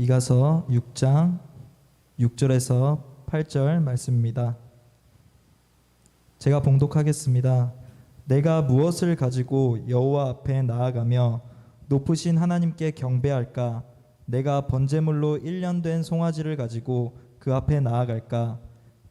미가서 6장 6절에서 8절 말씀입니다. 제가 봉독하겠습니다. 내가 무엇을 가지고 여호와 앞에 나아가며 높으신 하나님께 경배할까? 내가 번제물로 1년 된 송아지를 가지고 그 앞에 나아갈까?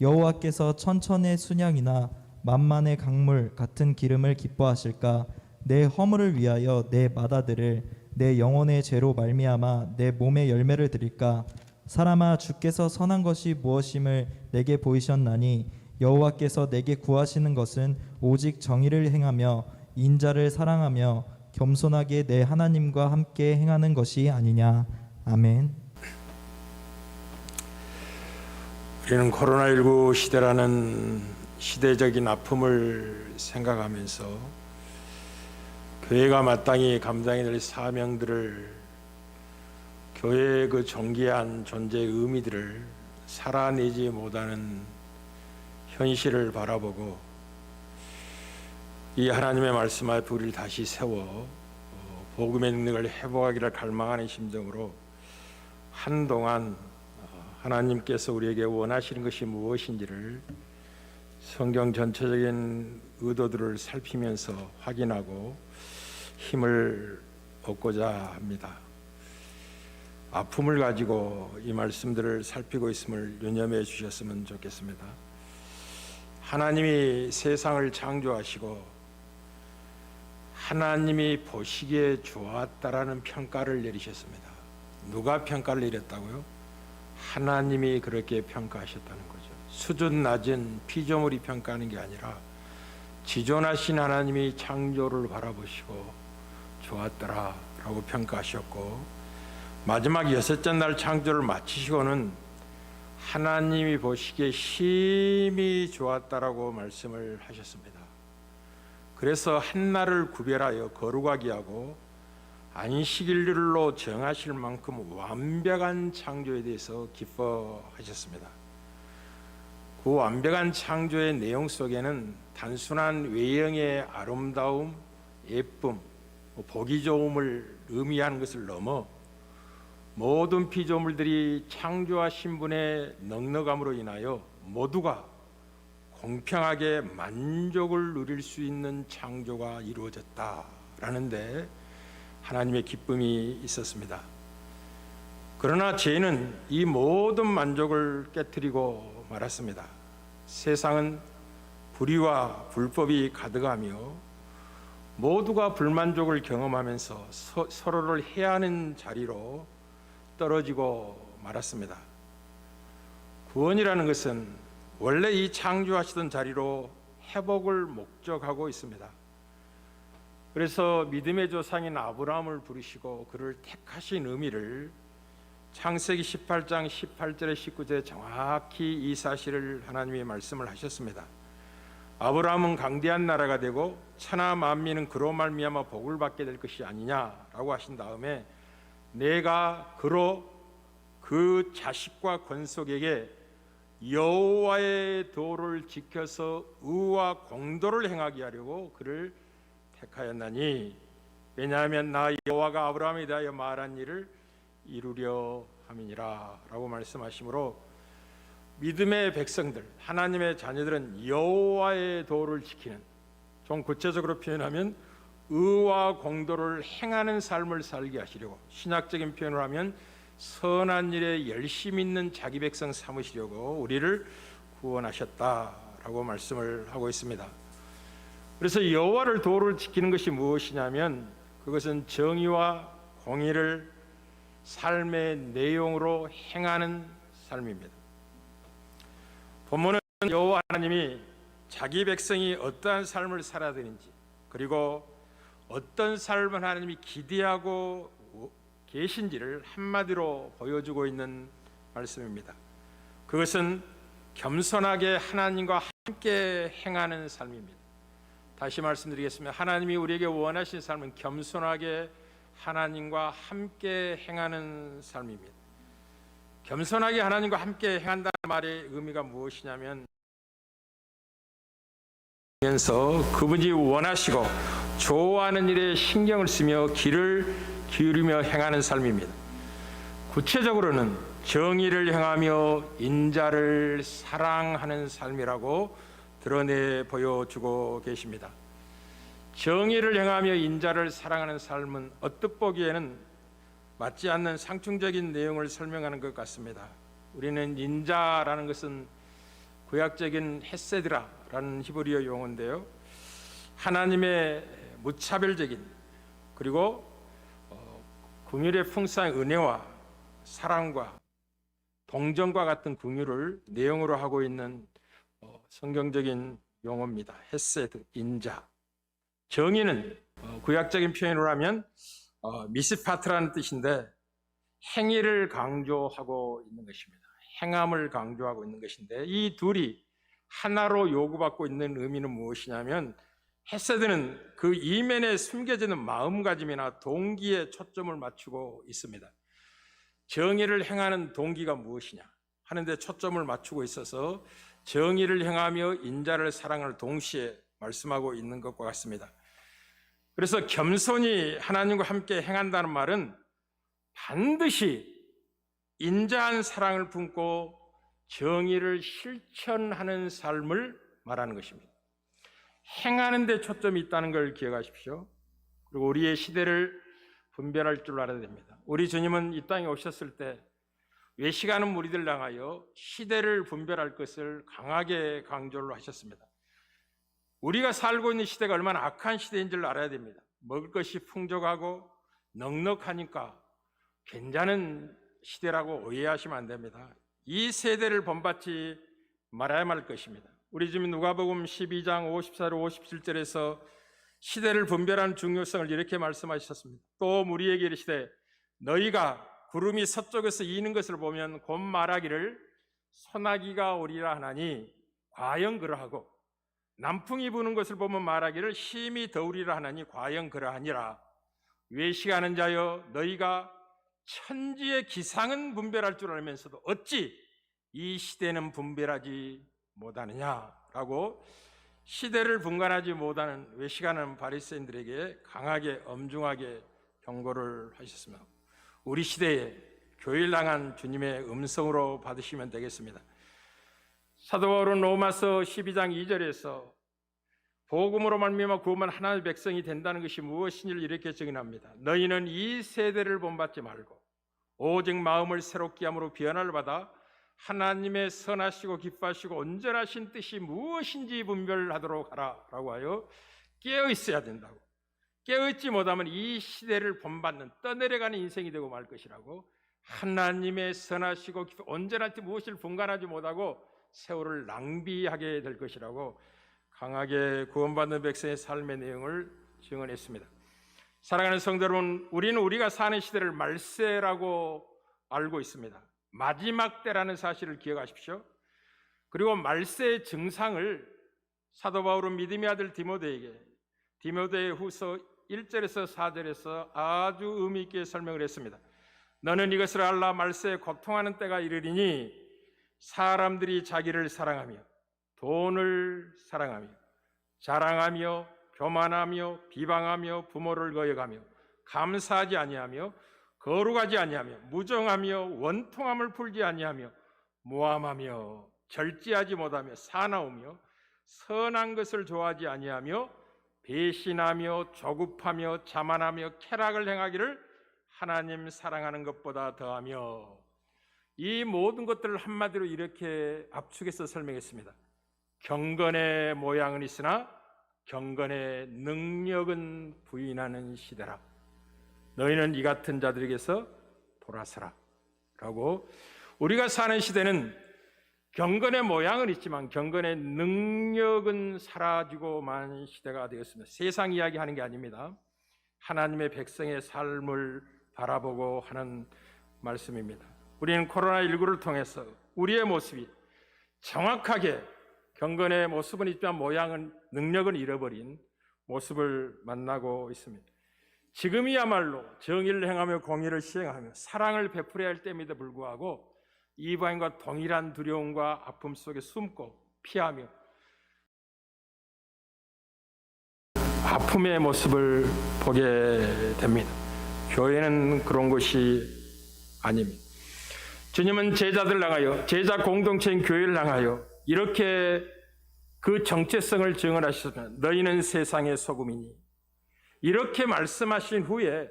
여호와께서 천천의 순양이나 만만의 강물 같은 기름을 기뻐하실까? 내 허물을 위하여 내 맏아들을 내 영혼의 죄로 말미암아 내 몸의 열매를 드릴까? 사람아, 주께서 선한 것이 무엇임을 내게 보이셨나니 여호와께서 내게 구하시는 것은 오직 정의를 행하며 인자를 사랑하며 겸손하게 내 하나님과 함께 행하는 것이 아니냐. 아멘. 우리는 코로나19 시대라는 시대적인 아픔을 생각하면서 교회가 마땅히 감당해야 될 사명들을, 교회의 그 존귀한 존재의 의미들을 살아내지 못하는 현실을 바라보고 이 하나님의 말씀 앞에 우리를 다시 세워 복음의 능력을 회복하기를 갈망하는 심정으로 한동안 하나님께서 우리에게 원하시는 것이 무엇인지를 성경 전체적인 의도들을 살피면서 확인하고 힘을 얻고자 합니다. 아픔을 가지고 이 말씀들을 살피고 있음을 유념해 주셨으면 좋겠습니다. 하나님이 세상을 창조하시고 하나님이 보시기에 좋았다라는 평가를 내리셨습니다. 누가 평가를 내렸다고요? 하나님이 그렇게 평가하셨다는 거죠. 수준 낮은 피조물이 평가하는 게 아니라 지존하신 하나님이 창조를 바라보시고 좋았더라 라고 평가하셨고, 마지막 여섯째 날 창조를 마치시고는 하나님이 보시기에 심히 좋았다라고 말씀을 하셨습니다. 그래서 한날을 구별하여 거룩하게 하고 안식일로 정하실 만큼 완벽한 창조에 대해서 기뻐하셨습니다. 그 완벽한 창조의 내용 속에는 단순한 외형의 아름다움, 예쁨, 보기 좋음을 의미하는 것을 넘어 모든 피조물들이 창조하신 분의 넉넉함으로 인하여 모두가 공평하게 만족을 누릴 수 있는 창조가 이루어졌다라는데 하나님의 기쁨이 있었습니다. 그러나 죄는 이 모든 만족을 깨뜨리고 말았습니다. 세상은 불의와 불법이 가득하며 모두가 불만족을 경험하면서 서로를 해하는 자리로 떨어지고 말았습니다. 구원이라는 것은 원래 이 창조하시던 자리로 회복을 목적하고 있습니다. 그래서 믿음의 조상인 아브라함을 부르시고 그를 택하신 의미를 창세기 18장 18절에 19절에 정확히 이 사실을 하나님이 말씀을 하셨습니다. 아브라함은 강대한 나라가 되고 천하 만민은 그로 말미암아 복을 받게 될 것이 아니냐라고 하신 다음에 내가 그로 그 자식과 권속에게 여호와의 도를 지켜서 의와 공도를 행하게 하려고 그를 택하였나니 왜냐하면 나 여호와가 아브라함에 대하여 말한 일을 이루려 함이니라 라고 말씀하시므로 믿음의 백성들, 하나님의 자녀들은 여호와의 도를 지키는, 좀 구체적으로 표현하면 의와 공도를 행하는 삶을 살게 하시려고, 신학적인 표현을 하면 선한 일에 열심 있는 자기 백성 삼으시려고 우리를 구원하셨다라고 말씀을 하고 있습니다. 그래서 여호와를 도를 지키는 것이 무엇이냐면 그것은 정의와 공의를 삶의 내용으로 행하는 삶입니다. 본문은 여호와 하나님이 자기 백성이 어떠한 삶을 살아야 되는지, 그리고 어떤 삶을 하나님이 기대하고 계신지를 한마디로 보여주고 있는 말씀입니다. 그것은 겸손하게 하나님과 함께 행하는 삶입니다. 다시 말씀드리겠습니다. 하나님이 우리에게 원하신 삶은 겸손하게 하나님과 함께 행하는 삶입니다. 겸손하게 하나님과 함께 행한다는 말의 의미가 무엇이냐면 그분이 원하시고 좋아하는 일에 신경을 쓰며 길을 기울이며 행하는 삶입니다. 구체적으로는 정의를 행하며 인자를 사랑하는 삶이라고 드러내 보여주고 계십니다. 정의를 행하며 인자를 사랑하는 삶은 언뜻 보기에는 맞지 않는 상충적인 내용을 설명하는 것 같습니다. 우리는 인자라는 것은 구약적인 헤세드라라는 히브리어 용어인데요, 하나님의 무차별적인 그리고 긍휼의 풍성한 은혜와 사랑과 동정과 같은 긍휼을 내용으로 하고 있는 성경적인 용어입니다. 헤세드, 인자. 정의는 구약적인 표현으로 하면 미스파트라는 뜻인데 행위를 강조하고 있는 것입니다. 행함을 강조하고 있는 것인데, 이 둘이 하나로 요구받고 있는 의미는 무엇이냐면, 헤세드는 그 이면에 숨겨지는 마음가짐이나 동기에 초점을 맞추고 있습니다. 정의를 행하는 동기가 무엇이냐 하는데 초점을 맞추고 있어서 정의를 행하며 인자를 사랑을 동시에 말씀하고 있는 것과 같습니다. 그래서 겸손히 하나님과 함께 행한다는 말은 반드시 인자한 사랑을 품고 정의를 실천하는 삶을 말하는 것입니다. 행하는 데 초점이 있다는 걸 기억하십시오. 그리고 우리의 시대를 분별할 줄 알아야 됩니다. 우리 주님은 이 땅에 오셨을 때 외식하는 무리들 향하여 시대를 분별할 것을 강하게 강조를 하셨습니다. 우리가 살고 있는 시대가 얼마나 악한 시대인 줄 알아야 됩니다. 먹을 것이 풍족하고 넉넉하니까 괜찮은 시대라고 오해하시면 안 됩니다. 이 세대를 본받지 말아야 할 것입니다. 우리 주님 누가복음 12장 54절 57절에서 시대를 분별하는 중요성을 이렇게 말씀하셨습니다. 또 무리에게 이르시되 너희가 구름이 서쪽에서 이는 것을 보면 곧 말하기를 소나기가 오리라 하나니 과연 그러하고, 남풍이 부는 것을 보면 말하기를 심히 더우리라 하나니 과연 그러하니라. 외식하는 자여, 너희가 천지의 기상은 분별할 줄 알면서도 어찌 이 시대는 분별하지 못하느냐라고 시대를 분간하지 못하는 외식하는 바리새인들에게 강하게 엄중하게 경고를 하셨습니다. 우리 시대에 교일당한 주님의 음성으로 받으시면 되겠습니다. 사도 바울은 로마서 12장 2절에서 복음으로 말미암아 구원한 하나님의 백성이 된다는 것이 무엇인지를 이렇게 증언합니다. 너희는 이 세대를 본받지 말고 오직 마음을 새롭게 함으로 변화를 받아 하나님의 선하시고 기뻐하시고 온전하신 뜻이 무엇인지 분별하도록 하라라고 하여 깨어 있어야 된다고. 깨어 있지 못하면 이 시대를 본받는 떠내려가는 인생이 되고 말 것이라고. 하나님의 선하시고 온전한 뜻 무엇을 분간하지 못하고 세월을 낭비하게 될 것이라고 강하게 구원받는 백성의 삶의 내용을 증언했습니다. 사랑하는 성도 여러분, 우리는 우리가 사는 시대를 말세라고 알고 있습니다. 마지막 때라는 사실을 기억하십시오. 그리고 말세의 증상을 사도 바울은 믿음의 아들 디모데에게 디모데 후서 1절에서 4절에서 아주 의미 있게 설명을 했습니다. 너는 이것을 알라. 말세에 고통하는 때가 이르리니 사람들이 자기를 사랑하며 돈을 사랑하며 자랑하며 교만하며 비방하며 부모를 거역하며 감사하지 아니하며 거룩하지 아니하며 무정하며 원통함을 풀지 아니하며 모함하며 절제하지 못하며 사나우며 선한 것을 좋아하지 아니하며 배신하며 조급하며 자만하며 쾌락을 행하기를 하나님 사랑하는 것보다 더하며. 이 모든 것들을 한마디로 이렇게 압축해서 설명했습니다. 경건의 모양은 있으나 경건의 능력은 부인하는 시대라. 너희는 이 같은 자들에게서 돌아서라 라고. 우리가 사는 시대는 경건의 모양은 있지만 경건의 능력은 사라지고 만 시대가 되었습니다. 세상 이야기하는 게 아닙니다. 하나님의 백성의 삶을 바라보고 하는 말씀입니다. 우리는 코로나19를 통해서 우리의 모습이 정확하게 경건의 모습은 있지만 모양은, 능력은 잃어버린 모습을 만나고 있습니다. 지금이야말로 정의를 행하며 공의를 시행하며 사랑을 베풀어야 할 때임에도 불구하고 이방인과 동일한 두려움과 아픔 속에 숨고 피하며 아픔의 모습을 보게 됩니다. 교회는 그런 곳이 아닙니다. 주님은 제자들 향하여, 제자 공동체인 교회를 향하여 이렇게 그 정체성을 증언하셨으면 너희는 세상의 소금이니, 이렇게 말씀하신 후에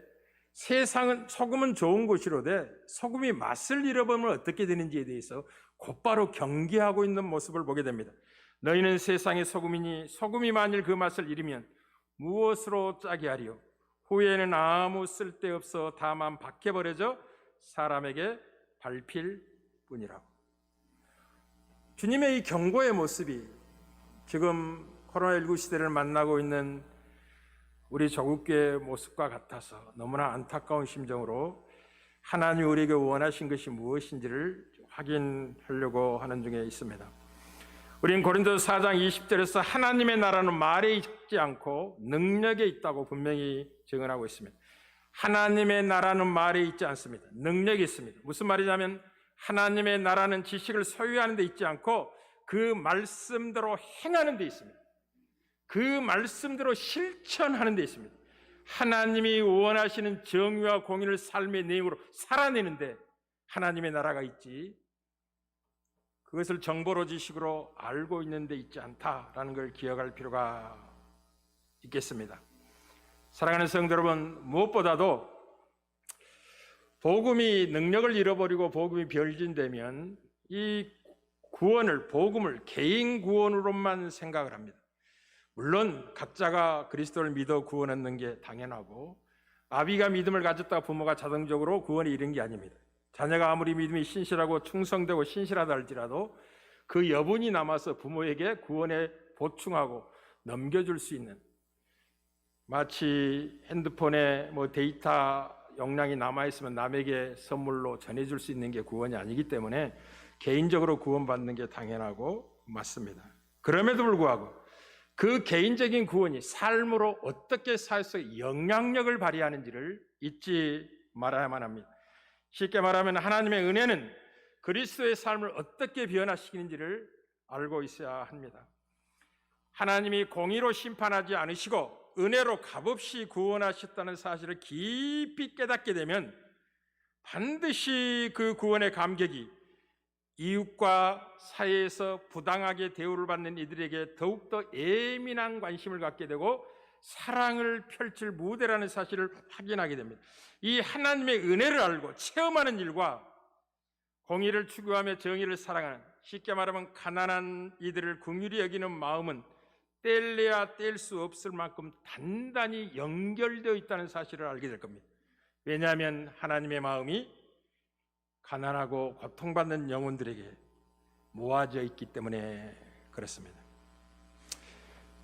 세상은, 소금은 좋은 것이로되 소금이 맛을 잃어버리면 어떻게 되는지에 대해서 곧바로 경계하고 있는 모습을 보게 됩니다. 너희는 세상의 소금이니 소금이 만일 그 맛을 잃으면 무엇으로 짜게 하리요? 후에는 아무 쓸데없어 다만 밖에 버려져 사람에게 밟힐 뿐이라고. 주님의 이 경고의 모습이 지금 코로나19 시대를 만나고 있는 우리 조국교회의 모습과 같아서 너무나 안타까운 심정으로 하나님이 우리에게 원하신 것이 무엇인지를 확인하려고 하는 중에 있습니다. 우린 고린도서 4장 20절에서 하나님의 나라는 말에 있지 않고 능력에 있다고 분명히 증언하고 있습니다. 하나님의 나라는 말에 있지 않습니다. 능력이 있습니다. 무슨 말이냐면 하나님의 나라는 지식을 소유하는 데 있지 않고 그 말씀대로 행하는 데 있습니다. 그 말씀대로 실천하는 데 있습니다. 하나님이 원하시는 정의와 공의를 삶의 내용으로 살아내는데 하나님의 나라가 있지, 그것을 정보로 지식으로 알고 있는 데 있지 않다라는 걸 기억할 필요가 있겠습니다. 사랑하는 성도 여러분, 무엇보다도 복음이 능력을 잃어버리고 복음이 변질되면 이 구원을, 복음을 개인 구원으로만 생각을 합니다. 물론 각자가 그리스도를 믿어 구원 얻는 게 당연하고, 아비가 믿음을 가졌다가 부모가 자동적으로 구원에 이른 게 아닙니다. 자녀가 아무리 믿음이 신실하고 충성되고 신실하다 할지라도 그 여분이 남아서 부모에게 구원에 보충하고 넘겨줄 수 있는, 마치 핸드폰에 데이터 용량이 남아있으면 남에게 선물로 전해줄 수 있는 게 구원이 아니기 때문에 개인적으로 구원받는 게 당연하고 맞습니다. 그럼에도 불구하고 그 개인적인 구원이 삶으로 어떻게 사회 속에 영향력을 발휘하는지를 잊지 말아야만 합니다. 쉽게 말하면 하나님의 은혜는 그리스도의 삶을 어떻게 변화시키는지를 알고 있어야 합니다. 하나님이 공의로 심판하지 않으시고 은혜로 값없이 구원하셨다는 사실을 깊이 깨닫게 되면 반드시 그 구원의 감격이 이웃과 사회에서 부당하게 대우를 받는 이들에게 더욱더 예민한 관심을 갖게 되고 사랑을 펼칠 무대라는 사실을 확인하게 됩니다. 이 하나님의 은혜를 알고 체험하는 일과 공의를 추구하며 정의를 사랑하는, 쉽게 말하면 가난한 이들을 긍휼히 여기는 마음은 뗄래야 뗄 수 없을 만큼 단단히 연결되어 있다는 사실을 알게 될 겁니다. 왜냐하면 하나님의 마음이 가난하고 고통받는 영혼들에게 모아져 있기 때문에 그렇습니다.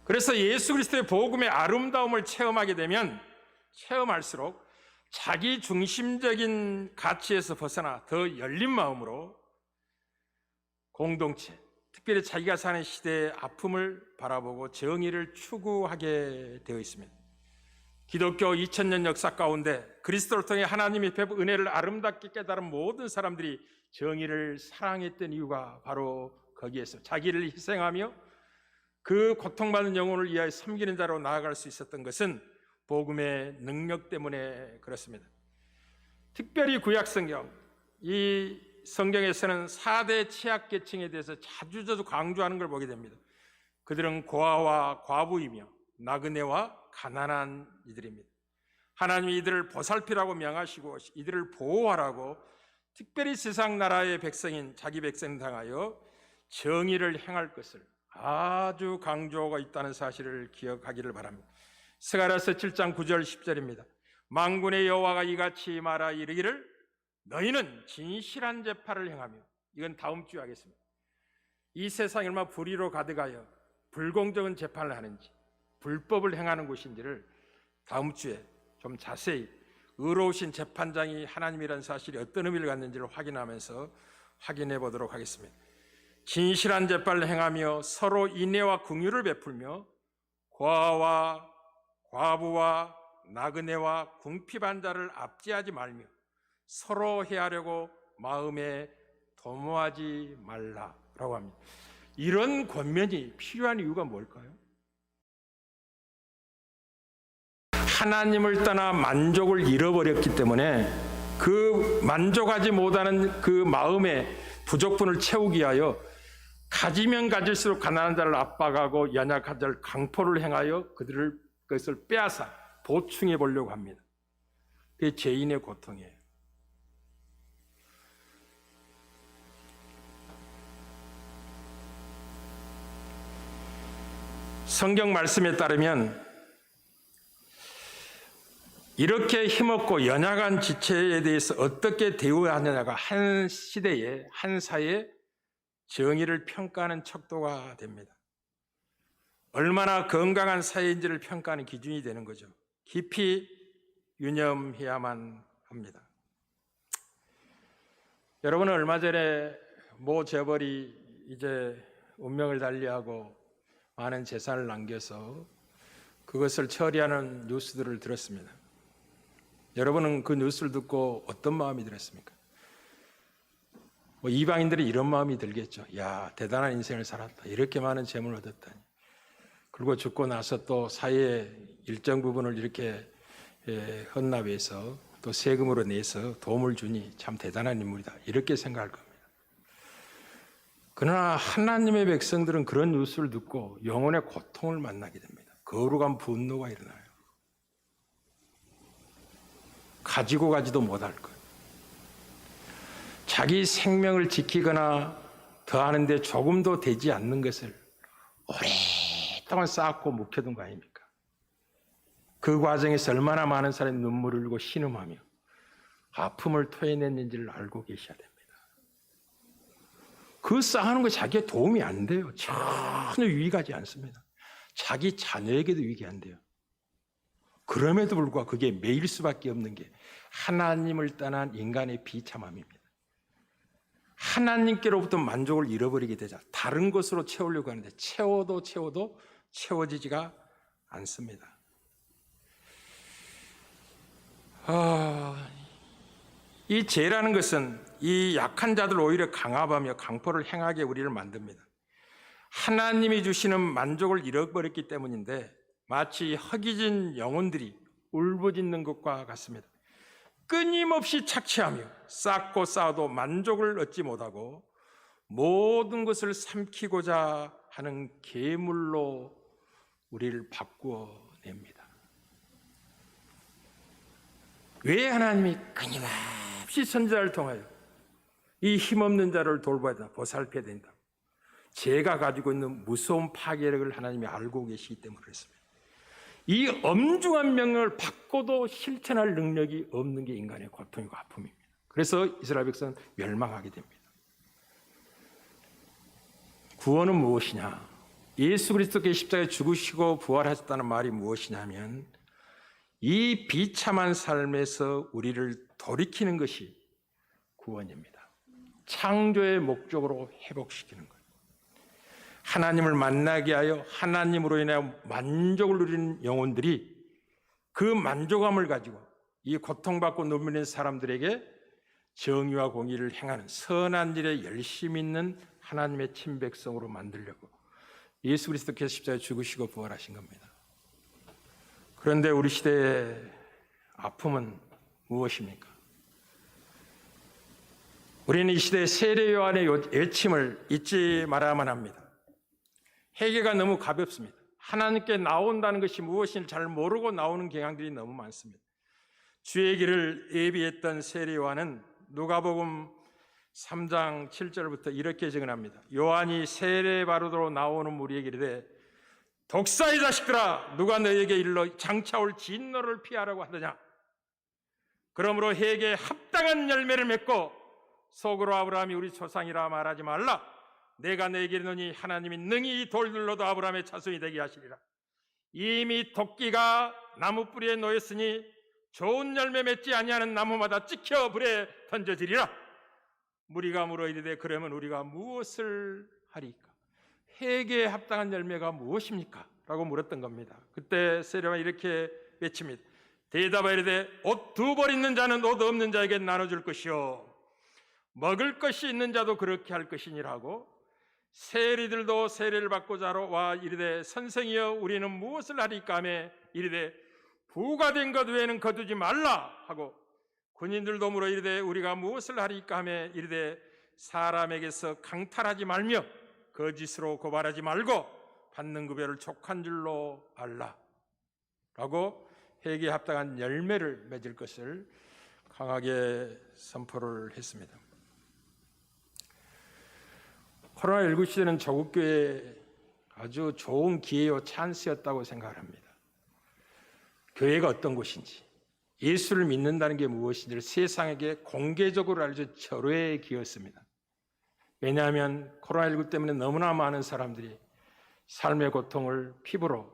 그래서 예수 그리스도의 복음의 아름다움을 체험하게 되면 체험할수록 자기 중심적인 가치에서 벗어나 더 열린 마음으로 공동체, 특별히 자기가 사는 시대의 아픔을 바라보고 정의를 추구하게 되어 있습니다. 기독교 2000년 역사 가운데 그리스도를 통해 하나님이 베푼 은혜를 아름답게 깨달은 모든 사람들이 정의를 사랑했던 이유가 바로 거기에서 자기를 희생하며 그 고통받는 영혼을 위하여 섬기는 자로 나아갈 수 있었던 것은 복음의 능력 때문에 그렇습니다. 특별히 구약 성경, 이 성경에서는 4대 취약계층에 대해서 자주 강조하는 걸 보게 됩니다. 그들은 고아와 과부이며 나그네와 가난한 이들입니다. 하나님이 이들을 보살피라고 명하시고 이들을 보호하라고 특별히 세상 나라의 백성인 자기 백성을 향하여 정의를 행할 것을 아주 강조가 있다는 사실을 기억하기를 바랍니다. 스가랴서 7장 9절 10절입니다. 만군의 여호와가 이같이 말하 이르기를 너희는 진실한 재판을 행하며, 이건 다음 주에 하겠습니다. 이 세상이 얼마나 불의로 가득하여 불공정한 재판을 하는지, 불법을 행하는 곳인지를 다음 주에 좀 자세히 의로우신 재판장이 하나님이라는 사실이 어떤 의미를 갖는지를 확인하면서 확인해 보도록 하겠습니다. 진실한 재판을 행하며 서로 인애와 긍휼을 베풀며 고아와 과부와 나그네와 궁핍한 자를 압제하지 말며 서로 해하려고 마음에 도모하지 말라라고 합니다. 이런 권면이 필요한 이유가 뭘까요? 하나님을 떠나 만족을 잃어버렸기 때문에 그 만족하지 못하는 그 마음의 부족분을 채우기 위하여 가지면 가질수록 가난한 자를 압박하고 연약한 자를 강포를 행하여 그것을 빼앗아 보충해 보려고 합니다. 그게 죄인의 고통이에요. 성경 말씀에 따르면 이렇게 힘없고 연약한 지체에 대해서 어떻게 대우하느냐가 한 시대에 한 사회에 정의를 평가하는 척도가 됩니다. 얼마나 건강한 사회인지를 평가하는 기준이 되는 거죠. 깊이 유념해야만 합니다. 여러분은 얼마 전에 모 재벌이 이제 운명을 달리하고 많은 재산을 남겨서 그것을 처리하는 뉴스들을 들었습니다. 여러분은 그 뉴스를 듣고 어떤 마음이 들었습니까? 이방인들이 이런 마음이 들겠죠. 야, 대단한 인생을 살았다. 이렇게 많은 재물을 얻었다니. 그리고 죽고 나서 또 사회의 일정 부분을 이렇게 헌납해서 또 세금으로 내서 도움을 주니 참 대단한 인물이다. 이렇게 생각할 겁니다. 그러나 하나님의 백성들은 그런 뉴스를 듣고 영혼의 고통을 만나게 됩니다. 거룩한 분노가 일어나요. 가지고 가지도 못할 것. 자기 생명을 지키거나 더하는데 조금도 되지 않는 것을 오랫동안 쌓고 묵혀둔 거 아닙니까? 그 과정에서 얼마나 많은 사람이 눈물을 흘리고 신음하며 아픔을 토해냈는지를 알고 계셔야 됩니다. 그 쌓아놓은 거 자기에 도움이 안 돼요. 전혀 유익하지 않습니다. 자기 자녀에게도 유익이 안 돼요. 그럼에도 불구하고 그게 매일 수밖에 없는 게 하나님을 떠난 인간의 비참함입니다. 하나님께로부터 만족을 잃어버리게 되자 다른 것으로 채우려고 하는데 채워도 채워지지가 않습니다. 이 죄라는 것은 이 약한 자들 오히려 강압하며 강포를 행하게 우리를 만듭니다. 하나님이 주시는 만족을 잃어버렸기 때문인데 마치 허기진 영혼들이 울부짖는 것과 같습니다. 끊임없이 착취하며 쌓고 쌓아도 만족을 얻지 못하고 모든 것을 삼키고자 하는 괴물로 우리를 바꾸어냅니다. 왜 하나님이 끊임없이 선지자를 통하여 이 힘없는 자를 돌봐야 된다, 보살펴야 된다. 제가 가지고 있는 무서운 파괴력을 하나님이 알고 계시기 때문에 그렇습니다. 이 엄중한 명령을 받고도 실천할 능력이 없는 게 인간의 고통이고 아픔입니다. 그래서 이스라엘 백성은 멸망하게 됩니다. 구원은 무엇이냐? 예수 그리스도께 십자가에 죽으시고 부활하셨다는 말이 무엇이냐면 이 비참한 삶에서 우리를 돌이키는 것이 구원입니다. 창조의 목적으로 회복시키는 것. 하나님을 만나게 하여 하나님으로 인하여 만족을 누리는 영혼들이 그 만족감을 가지고 이 고통받고 눈물 흘리는 사람들에게 정의와 공의를 행하는 선한 일에 열심히 있는 하나님의 친백성으로 만들려고 예수 그리스도께서 십자가에 죽으시고 부활하신 겁니다. 그런데 우리 시대의 아픔은 무엇입니까? 우리는 이 시대의 세례 요한의 외침을 잊지 말아야만 합니다. 회개가 너무 가볍습니다. 하나님께 나온다는 것이 무엇인지 잘 모르고 나오는 경향들이 너무 많습니다. 주의 길을 예비했던 세례 요한은 누가복음 3장 7절부터 이렇게 증언합니다. 요한이 세례 바르도록 나오는 무리에게 이르되 독사의 자식들아 누가 너희에게 일러 장차 올 진노를 피하라고 하더냐. 그러므로 회개에 합당한 열매를 맺고 속으로 아브라함이 우리 조상이라 말하지 말라. 내가 너에게 이르노니 하나님이 능히 이 돌들로도 아브라함의 자손이 되게 하시리라. 이미 도끼가 나무 뿌리에 놓였으니 좋은 열매 맺지 아니하는 나무마다 찍혀 불에 던져지리라. 무리가 물어 이르되 그러면 우리가 무엇을 하리까? 회개에 합당한 열매가 무엇입니까? 라고 물었던 겁니다. 그때 세례가 이렇게 외칩니다. 대답하여 이르되 옷 두 벌 있는 자는 옷 없는 자에게 나눠줄 것이요 먹을 것이 있는 자도 그렇게 할 것이니라고 세리들도 세례를 받고자 와 이르되 선생이여 우리는 무엇을 하리까 하며 이르되 부가 된 것 외에는 거두지 말라 하고 군인들도 물어 이르되 우리가 무엇을 하리까 하며 이르되 사람에게서 강탈하지 말며 거짓으로 고발하지 말고 받는 급여를 족한 줄로 알라 라고 회개에 합당한 열매를 맺을 것을 강하게 선포를 했습니다. 코로나19 시대는 조국교회에 아주 좋은 기회요 찬스였다고 생각을 합니다. 교회가 어떤 곳인지, 예수를 믿는다는 게 무엇인지를 세상에게 공개적으로 알려준 절호의 기회였습니다. 왜냐하면 코로나19 때문에 너무나 많은 사람들이 삶의 고통을 피부로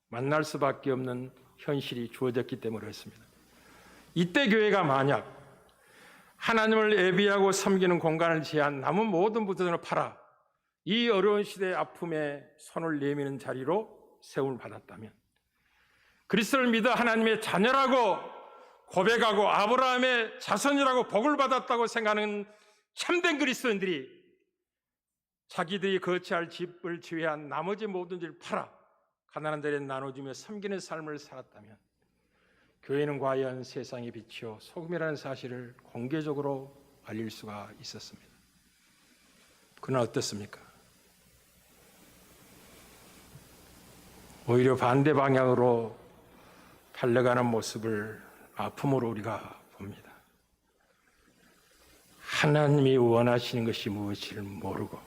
만날 수밖에 없는 현실이 주어졌기 때문에 그렇습니다. 이때 교회가 만약 하나님을 예비하고 섬기는 공간을 제한 남은 모든 부분을 팔아 이 어려운 시대의 아픔에 손을 내미는 자리로 세움을 받았다면, 그리스도를 믿어 하나님의 자녀라고 고백하고 아브라함의 자손이라고 복을 받았다고 생각하는 참된 그리스도인들이 자기들이 거처할 집을 제외한 나머지 모든 집을 팔아 가난한 자리에 나눠주며 섬기는 삶을 살았다면 교회는 과연 세상의 빛이요 소금이라는 사실을 공개적으로 알릴 수가 있었습니다. 그러나 어떻습니까? 오히려 반대 방향으로 달려가는 모습을 아픔으로 우리가 봅니다. 하나님이 원하시는 것이 무엇인지를 모르고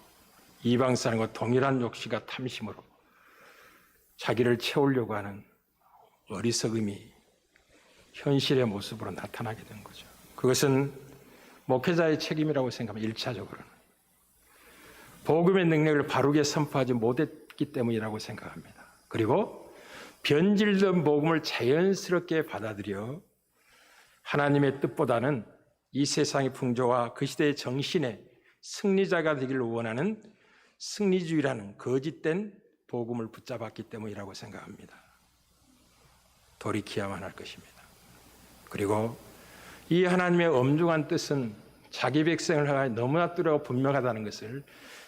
이방 사람과 동일한 욕심과 탐심으로 자기를 채우려고 하는 어리석음이 현실의 모습으로 나타나게 된 거죠. 그것은 목회자의 책임이라고 생각합니다. 1차적으로는 복음의 능력을 바르게 선포하지 못했기 때문이라고 생각합니다. 그리고 변질된 복음을 자연스럽게 받아들여 하나님의 뜻보다는 이 세상의 풍조와 그 시대의 정신의 승리자가 되기를 원하는 승리주의라는 거짓된 복음을 붙잡았기 때문이라고 생각합니다. 돌이켜야만 할 것입니다. 그리고 이 하나님의 엄중한 뜻은 자기 백성을 향하여 너무나 뚜렷하고 분명하다는 것을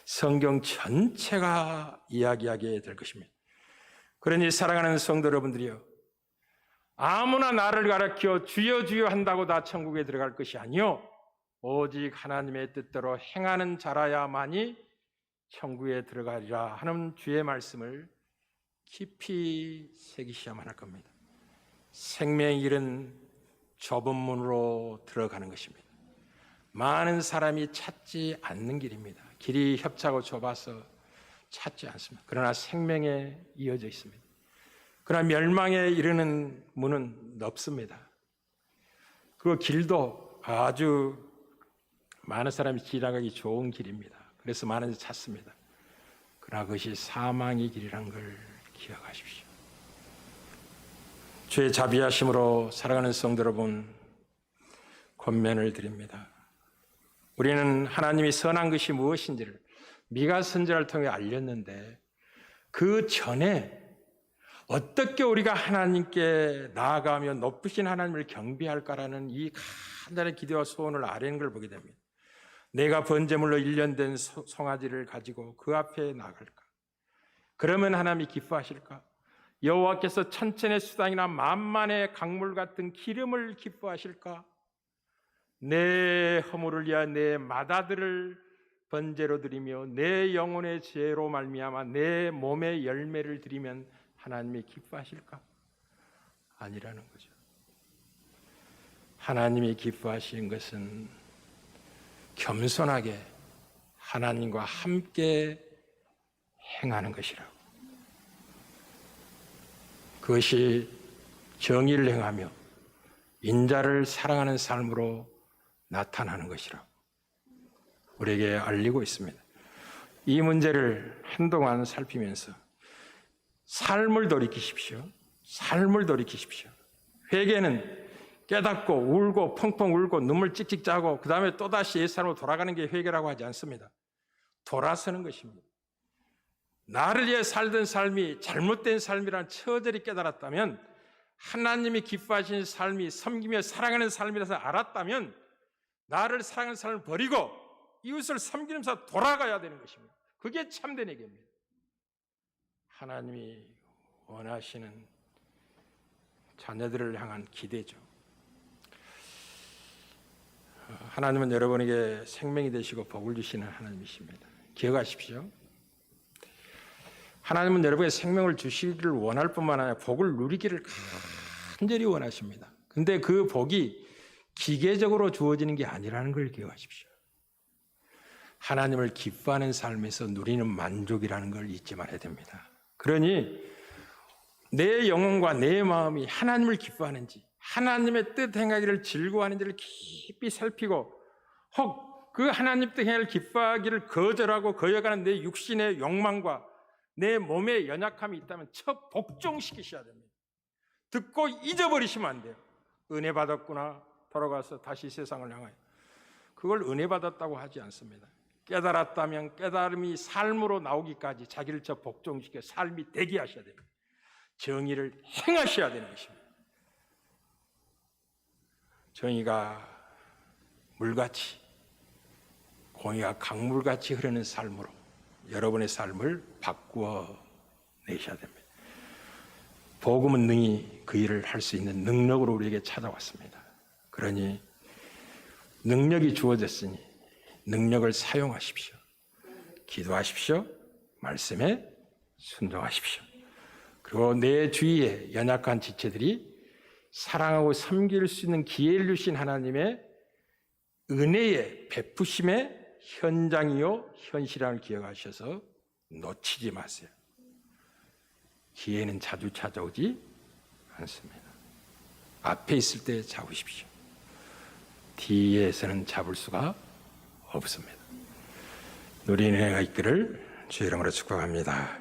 성경 전체가 이야기하게 될 것입니다. 그러니 사랑하는 성도 여러분들이요, 아무나 나를 가르쳐 주여 주여 한다고 다 천국에 들어갈 것이 아니요 오직 하나님의 뜻대로 행하는 자라야만이 천국에 들어가리라 하는 주의 말씀을 깊이 새기셔야만 할 겁니다. 생명의 길은 좁은 문으로 들어가는 것입니다. 많은 사람이 찾지 않는 길입니다. 길이 협차고 좁아서 찾지 않습니다. 그러나 생명에 이어져 있습니다. 그러나 멸망에 이르는 문은 넓습니다. 그 길도 아주 많은 사람이 지나가기 좋은 길입니다. 그래서 많은 사람이 찾습니다. 그러나 그것이 사망의 길이라는 걸 기억하십시오. 주의 자비하심으로 사랑하는 성도 여러분, 권면을 드립니다. 우리는 하나님이 선한 것이 무엇인지를 미가 선지자를 통해 알렸는데 그 전에 어떻게 우리가 하나님께 나아가며 높으신 하나님을 경배할까라는 이 간단한 기도와 소원을 아뢰는 걸 보게 됩니다. 내가 번제물로 일련된 송아지를 가지고 그 앞에 나갈까? 그러면 하나님이 기뻐하실까? 여호와께서 천천의 수당이나 만만의 강물 같은 기름을 기뻐하실까? 내 허물을 위하여 내 맏아들을 번제로 드리며 내 영혼의 죄로 말미암아 내 몸의 열매를 드리면 하나님이 기뻐하실까? 아니라는 거죠. 하나님이 기뻐하시는 것은 겸손하게 하나님과 함께 행하는 것이라고. 그것이 정의를 행하며 인자를 사랑하는 삶으로 나타나는 것이라고 우리에게 알리고 있습니다. 이 문제를 한동안 살피면서 삶을 돌이키십시오. 삶을 돌이키십시오. 회개는 깨닫고 울고 펑펑 울고 눈물 찍찍 짜고 그 다음에 또다시 옛사람으로 돌아가는 게 회개라고 하지 않습니다. 돌아서는 것입니다. 나를 위해 살던 삶이 잘못된 삶이라는 처절히 깨달았다면, 하나님이 기뻐하시는 삶이 섬기며 사랑하는 삶이라서 알았다면 나를 사랑하는 삶을 버리고 이웃을 섬기면서 돌아가야 되는 것입니다. 그게 참된 회개입니다. 하나님이 원하시는 자녀들을 향한 기대죠. 하나님은 여러분에게 생명이 되시고 복을 주시는 하나님이십니다. 기억하십시오. 하나님은 여러분에게 생명을 주시기를 원할 뿐만 아니라 복을 누리기를 간절히 원하십니다. 근데 그 복이 기계적으로 주어지는 게 아니라는 걸 기억하십시오. 하나님을 기뻐하는 삶에서 누리는 만족이라는 걸 잊지 말아야 됩니다. 그러니 내 영혼과 내 마음이 하나님을 기뻐하는지, 하나님의 뜻 행하기를 즐거워하는지를 깊이 살피고, 혹 그 하나님 뜻 행하기를 기뻐하기를 거절하고 거역하는 내 육신의 욕망과 내 몸의 연약함이 있다면 첫 복종시키셔야 됩니다. 듣고 잊어버리시면 안 돼요. 은혜 받았구나, 돌아가서 다시 세상을 향하여. 그걸 은혜 받았다고 하지 않습니다. 깨달았다면 깨달음이 삶으로 나오기까지 자기를 저 복종시켜 삶이 되게 하셔야 됩니다. 정의를 행하셔야 되는 것입니다. 정의가 물같이, 공의가 강물같이 흐르는 삶으로 여러분의 삶을 바꾸어 내셔야 됩니다. 복음은 능히 그 일을 할 수 있는 능력으로 우리에게 찾아왔습니다. 그러니 능력이 주어졌으니 능력을 사용하십시오. 기도하십시오. 말씀에 순종하십시오. 그리고 내 주위에 연약한 지체들이 사랑하고 섬길 수 있는 기회를 주신 하나님의 은혜의 베푸심의 현장이요 현실함을 기억하셔서 놓치지 마세요. 기회는 자주 찾아오지 않습니다. 앞에 있을 때 잡으십시오. 뒤에서는 잡을 수가 없습니다. 누리는 은혜가 있기를 주의 이름으로 축복합니다.